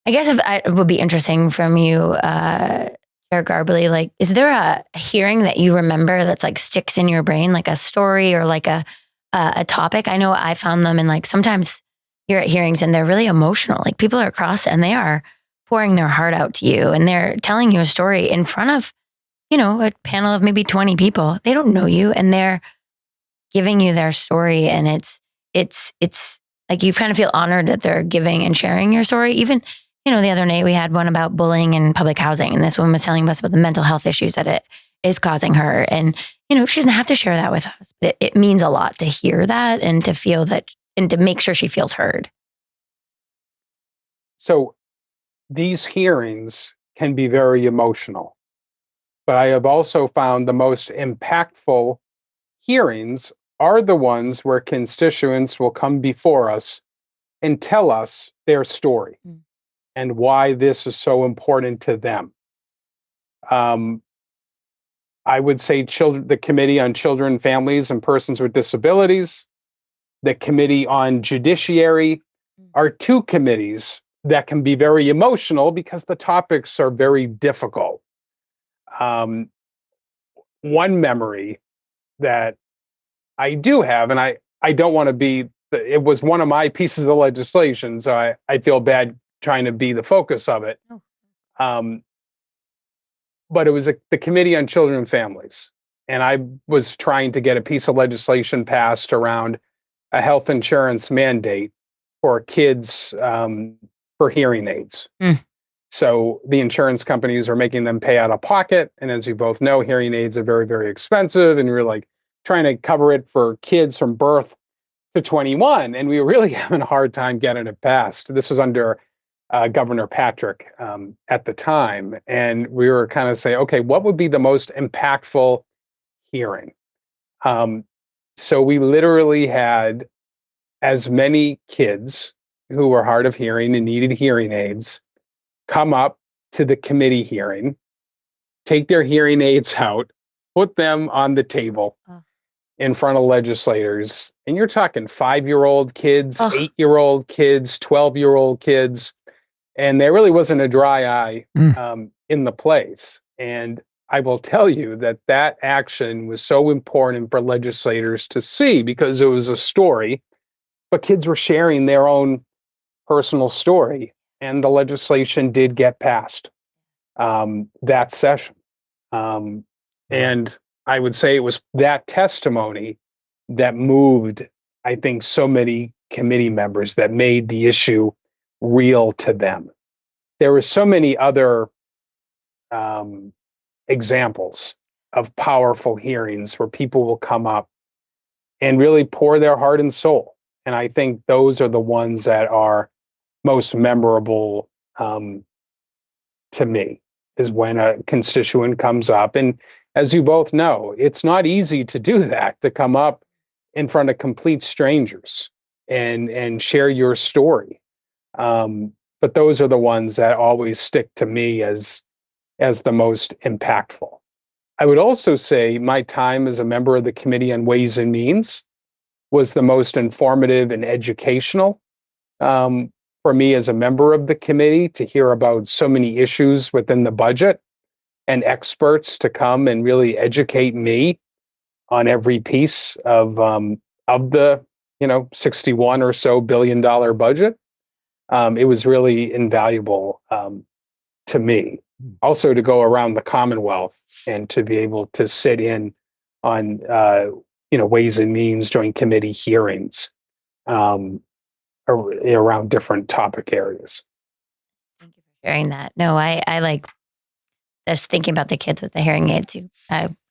it would be interesting from you, Chair Garballey, like, is there a hearing that you remember that's like sticks in your brain, like a story or like a topic? I know I found them and like sometimes you're at hearings and they're really emotional. Like people are across and they are pouring their heart out to you and they're telling you a story in front of, a panel of maybe 20 people. They don't know you and they're giving you their story. And it's like you kind of feel honored that they're giving and sharing your story. Even, the other night we had one about bullying in public housing. And this woman was telling us about the mental health issues that it is causing her. And, she doesn't have to share that with us. But it means a lot to hear that and to feel that and to make sure she feels heard.
So these hearings can be very emotional. But I have also found the most impactful hearings are the ones where constituents will come before us and tell us their story and why this is so important to them. I would say the Committee on Children, Families, and Persons with Disabilities, the Committee on Judiciary are two committees that can be very emotional because the topics are very difficult. One memory that I do have, and I don't want to be, it was one of my pieces of legislation, so I feel bad trying to be the focus of it. But it was the Committee on Children and Families. And I was trying to get a piece of legislation passed around a health insurance mandate for kids for hearing aids. So the insurance companies are making them pay out of pocket. And as you both know, hearing aids are very, very expensive. And we're like trying to cover it for kids from birth to 21. And we were really having a hard time getting it passed. This was under Governor Patrick at the time. And we were kind of saying, okay, what would be the most impactful hearing? So we literally had as many kids who were hard of hearing and needed hearing aids come up to the committee hearing, take their hearing aids out, put them on the table in front of legislators. And you're talking 5-year-old kids, 8-year-old kids, 12-year-old kids. And there really wasn't a dry eye in the place. And I will tell you that action was so important for legislators to see because it was a story, but kids were sharing their own personal story. And the legislation did get passed that session. And I would say it was that testimony that moved, I think, so many committee members that made the issue real to them. There were so many other examples of powerful hearings where people will come up and really pour their heart and soul. And I think those are the ones that are most memorable to me, is when a constituent comes up. And as you both know, it's not easy to do that, to come up in front of complete strangers and share your story. But those are the ones that always stick to me as the most impactful. I would also say my time as a member of the Committee on Ways and Means was the most informative and educational. for me as a member of the committee to hear about so many issues within the budget and experts to come and really educate me on every piece of the 61 or so $billion budget. It was really invaluable to me. Also, to go around the Commonwealth and to be able to sit in on Ways and Means Joint Committee hearings around different topic areas.
Thank you for sharing that. No, I like just thinking about the kids with the hearing aids.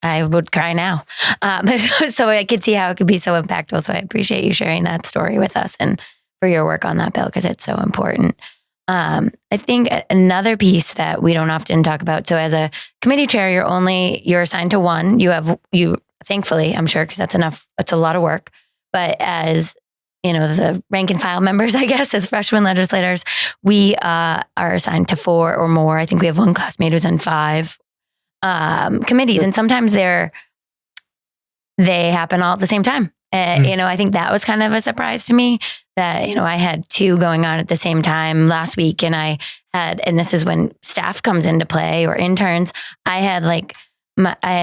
I would cry now. So I could see how it could be so impactful. So I appreciate you sharing that story with us and for your work on that bill, because it's so important. I think another piece that we don't often talk about. So as a committee chair, you're assigned to one. You thankfully, I'm sure, because that's enough. It's a lot of work. But as the rank and file members, I guess, as freshman legislators, we are assigned to 4 or more. I think we have one classmate who's on 5 committees, and sometimes they happen all at the same time. I think that was kind of a surprise to me that, I had 2 going on at the same time last week, and and this is when staff comes into play or interns. I had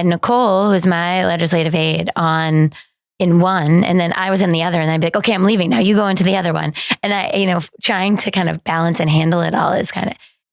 Nicole, who's my legislative aide, on in one, and then I was in the other, and I'd be like, okay, I'm leaving now, you go into the other one. And I, trying to kind of balance and handle it all is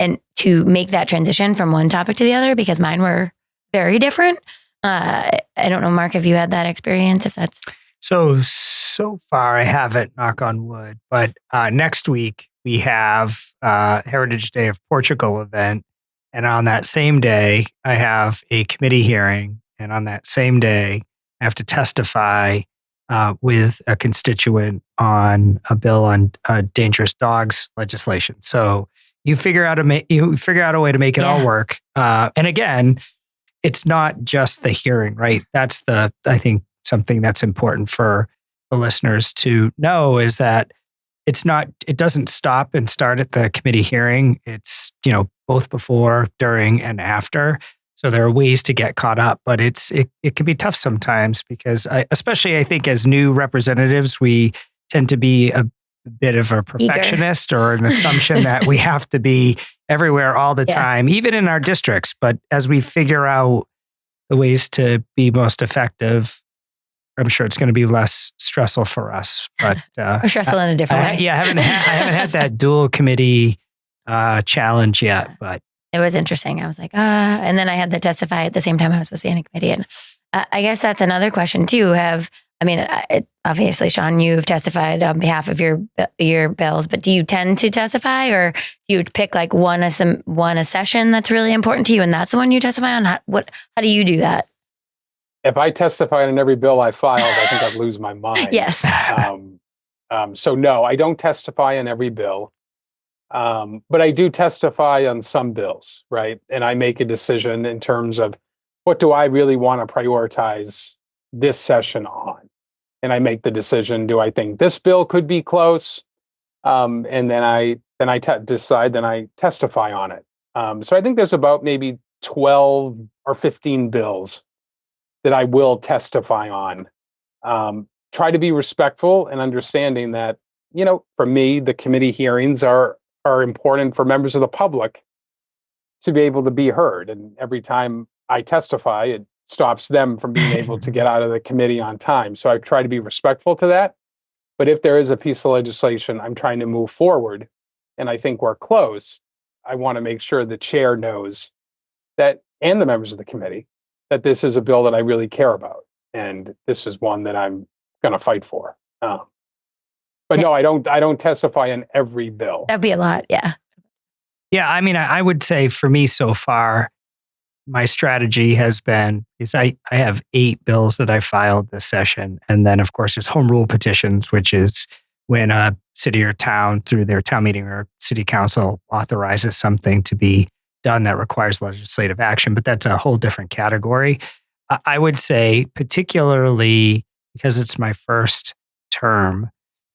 and to make that transition from one topic to the other, because mine were very different. I don't know, Mark, if you had that experience, if that's...
So far I haven't, knock on wood, but next week we have Heritage Day of Portugal event. And on that same day, I have a committee hearing. And on that same day, I have to testify with a constituent on a bill on dangerous dogs legislation. So you figure out a way to make it all work. And again, it's not just the hearing, right? That's I think something that's important for the listeners to know is that it doesn't stop and start at the committee hearing. It's, both before, during, and after. So there are ways to get caught up, but it can be tough sometimes because especially I think as new representatives, we tend to be a bit of a perfectionist or an assumption that we have to be everywhere all the time, even in our districts. But as we figure out the ways to be most effective, I'm sure it's going to be less stressful for us. But
or stressful in a different way.
I haven't had that dual committee challenge yet, but
it was interesting. I was like, and then I had to testify at the same time I was supposed to be in a committee. And I guess that's another question too. Obviously, Sean, you've testified on behalf of your bills, but do you tend to testify, or do you pick one a session that's really important to you, and that's the one you testify on? How do you do that?
If I testified on every bill I filed, I think I'd lose my mind.
Yes.
So no, I don't testify on every bill. But I do testify on some bills, right? And I make a decision in terms of what do I really want to prioritize this session on? And I make the decision, do I think this bill could be close? And then I decide, then I testify on it. So I think there's about maybe 12 or 15 bills that I will testify on. Try to be respectful and understanding that, for me, the committee hearings are important for members of the public to be able to be heard. And every time I testify, it stops them from being able to get out of the committee on time. So I try to be respectful to that. But if there is a piece of legislation I'm trying to move forward, and I think we're close, I want to make sure the chair knows that, and the members of the committee, that this is a bill that I really care about. And this is one that I'm going to fight for. But no, I don't testify on every bill.
That'd be a lot. Yeah.
Yeah. I would say for me so far, my strategy has been, is I have 8 bills that I filed this session. And then of course there's home rule petitions, which is when a city or town through their town meeting or city council authorizes something to be done that requires legislative action, but that's a whole different category. I would say, particularly because it's my first term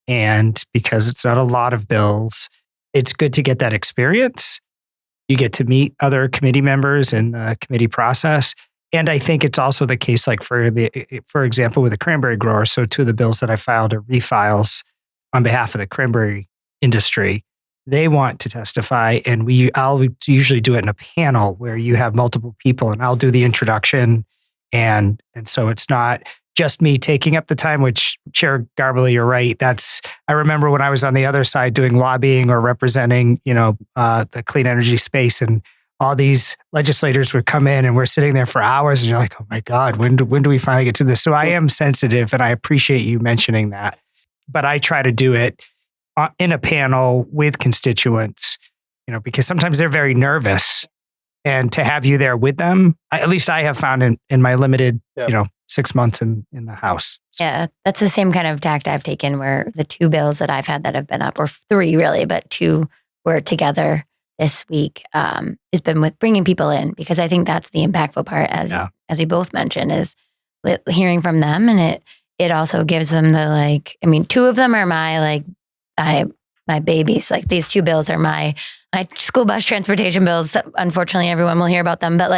and because it's not a lot of bills, it's good to get that experience. You get to meet other committee members in the committee process. And I think it's also the case, for example, with the cranberry growers. So 2 of the bills that I filed are refiles on behalf of the cranberry industry. They want to testify, and I'll usually do it in a panel where you have multiple people, and I'll do the introduction, and so it's not just me taking up the time. Which Chair Garballey, you're right. I remember when I was on the other side doing lobbying or representing, the clean energy space, and all these legislators would come in, and we're sitting there for hours, and you're like, oh my God, when do we finally get to this? So I am sensitive, and I appreciate you mentioning that, but I try to do it in a panel with constituents, because sometimes they're very nervous, and to have you there with them, at least I have found in my limited, 6 months in the House. So.
Yeah, that's the same kind of tact I've taken, where the 2 bills that I've had that have been up, or 3 really, but 2 were together this week, has been with bringing people in, because I think that's the impactful part, as we both mentioned, is hearing from them, and it also gives them the 2 of them are my my babies. Like, these 2 bills are my school bus transportation bills. Unfortunately, everyone will hear about them. But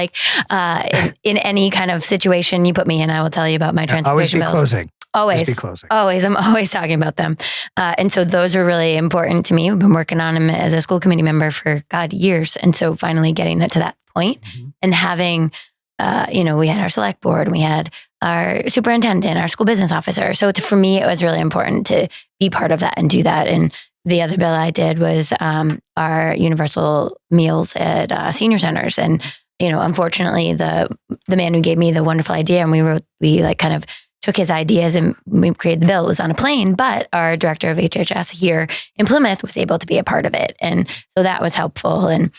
in any kind of situation you put me in, I will tell you about my transportation bills.
Always be closing.
Always. I'm always talking about them. And so those are really important to me. We've been working on them as a school committee member for, years. And so finally getting that to that point, and having, we had our select board, and we had our superintendent, our school business officer. So for me, it was really important to be part of that and do that. And the other bill I did was our universal meals at senior centers. And, unfortunately, the man who gave me the wonderful idea, and we kind of took his ideas and we created the bill. It was on a plane, but our director of HHS here in Plymouth was able to be a part of it. And so that was helpful. And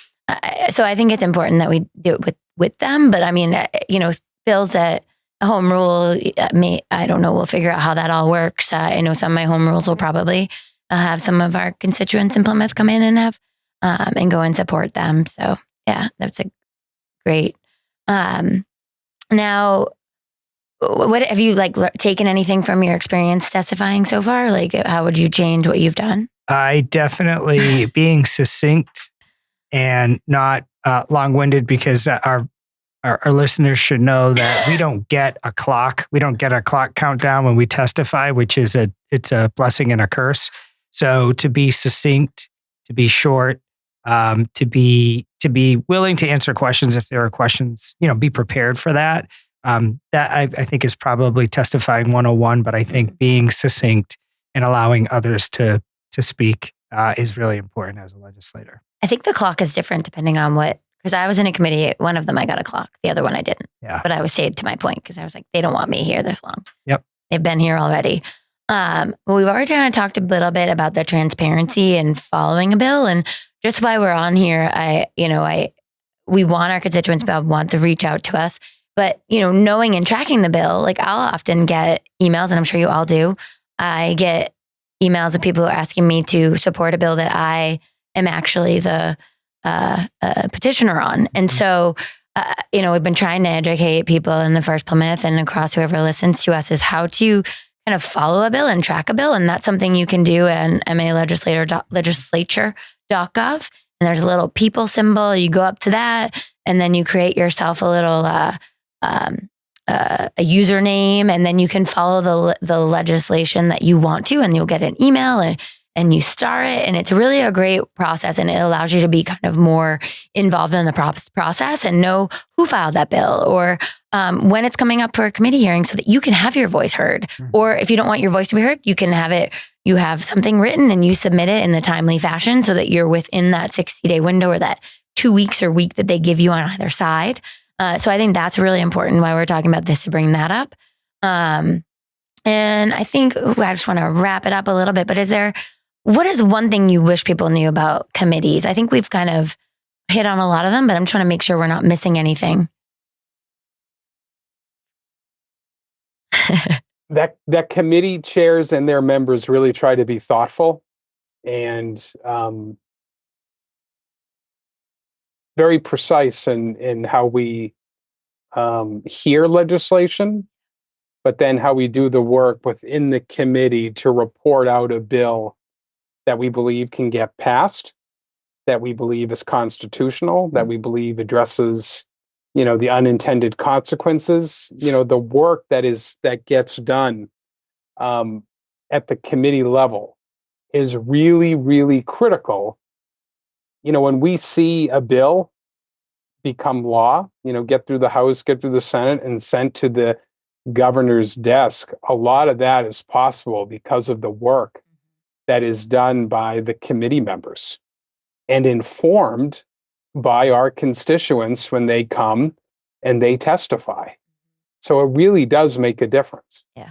so I think it's important that we do it with them. But bills that a home rule, I don't know, we'll figure out how that all works. I know some of my home rules will probably have some of our constituents in Plymouth come in and have, and go and support them. So yeah, that's a great. Now, what have you taken anything from your experience testifying so far? How would you change what you've done?
I definitely being succinct and not long-winded, because our listeners should know that we don't get a clock. We don't get a clock countdown when we testify, which is it's a blessing and a curse. So to be succinct, to be short, to be willing to answer questions if there are questions, be prepared for that. That I think is probably testifying 101, but I think being succinct and allowing others to speak is really important as a legislator.
I think the clock is different depending on because I was in a committee, one of them I got a clock, the other one I didn't.
Yeah.
But I was stayed to my point, because I was like, they don't want me here this long.
Yep.
They've been here already. We've already kind of talked a little bit about the transparency and following a bill, and just why we're on here, we want our constituents to want to reach out to us. But, knowing and tracking the bill, I'll often get emails, and I'm sure you all do. I get emails of people asking me to support a bill that I am actually the petitioner on. And so, we've been trying to educate people in the First Plymouth and across whoever listens to us is how to kind of follow a bill and track a bill. And that's something you can do at legislature.gov. And there's a little people symbol. You go up to that, and then you create yourself a little a username, and then you can follow the legislation that you want to, and you'll get an email, and you star it. And it's really a great process, and it allows you to be kind of more involved in the process and know who filed that bill, or when it's coming up for a committee hearing, so that you can have your voice heard. Mm-hmm. Or if you don't want your voice to be heard, you can you have something written and you submit it in the timely fashion, so that you're within that 60-day window, or that 2 weeks or week that they give you on either side. So I think that's really important why we're talking about this, to bring that up. And I think I just want to wrap it up a little bit, but what is one thing you wish people knew about committees? I think we've kind of hit on a lot of them, but I'm trying to make sure we're not missing anything.
That committee chairs and their members really try to be thoughtful and very precise in how we hear legislation, but then how we do the work within the committee to report out a bill that we believe can get passed, that we believe is constitutional, that we believe addresses, the unintended consequences, the work that gets done at the committee level is really, really critical. When we see a bill become law, get through the House, get through the Senate, and sent to the governor's desk, a lot of that is possible because of the work that is done by the committee members and informed by our constituents when they come and they testify. So it really does make a difference.
Yeah.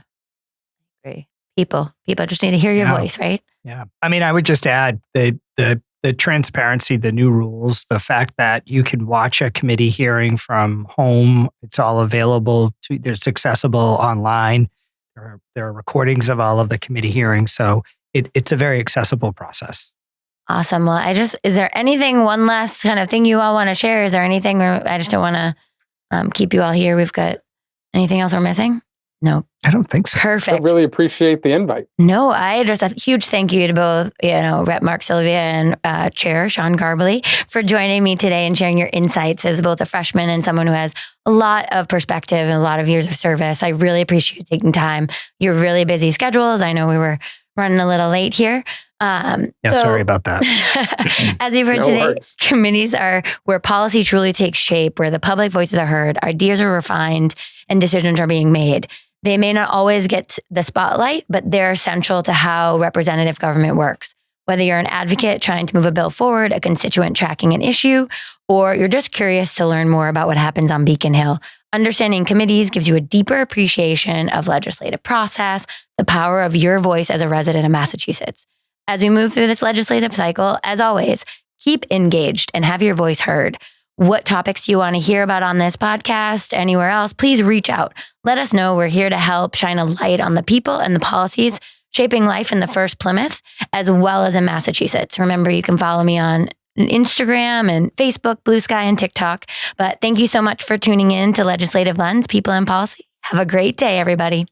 Great. People just need to hear your voice, right?
Yeah. I mean, I would just add the transparency, the new rules, the fact that you can watch a committee hearing from home. It's all available it's accessible online. There are recordings of all of the committee hearings. So it's a very accessible process.
Awesome. Well, is there anything, one last kind of thing you all want to share? Is there anything where I just don't want to keep you all here? We've got anything else we're missing? No.
I don't think so.
Perfect.
I really appreciate the invite.
No, I just a huge thank you to both, Rep. Mark Sylvia and Chair Sean Garballey for joining me today and sharing your insights as both a freshman and someone who has a lot of perspective and a lot of years of service. I really appreciate you taking time. Your really busy schedules. I know we were running a little late here.
Sorry about that.
As you've heard today, committees are where policy truly takes shape, where the public voices are heard, ideas are refined, and decisions are being made. They may not always get the spotlight, but they're essential to how representative government works. Whether you're an advocate trying to move a bill forward, a constituent tracking an issue, or you're just curious to learn more about what happens on Beacon Hill, understanding committees gives you a deeper appreciation of legislative process, the power of your voice as a resident of Massachusetts. As we move through this legislative cycle, as always, keep engaged and have your voice heard. What topics you want to hear about on this podcast, anywhere else, please reach out. Let us know. We're here to help shine a light on the people and the policies shaping life in the first Plymouth, as well as in Massachusetts. Remember, you can follow me on Instagram and Facebook, Blue Sky, and TikTok. But thank you so much for tuning in to Legislative Lens, People and Policy. Have a great day, everybody.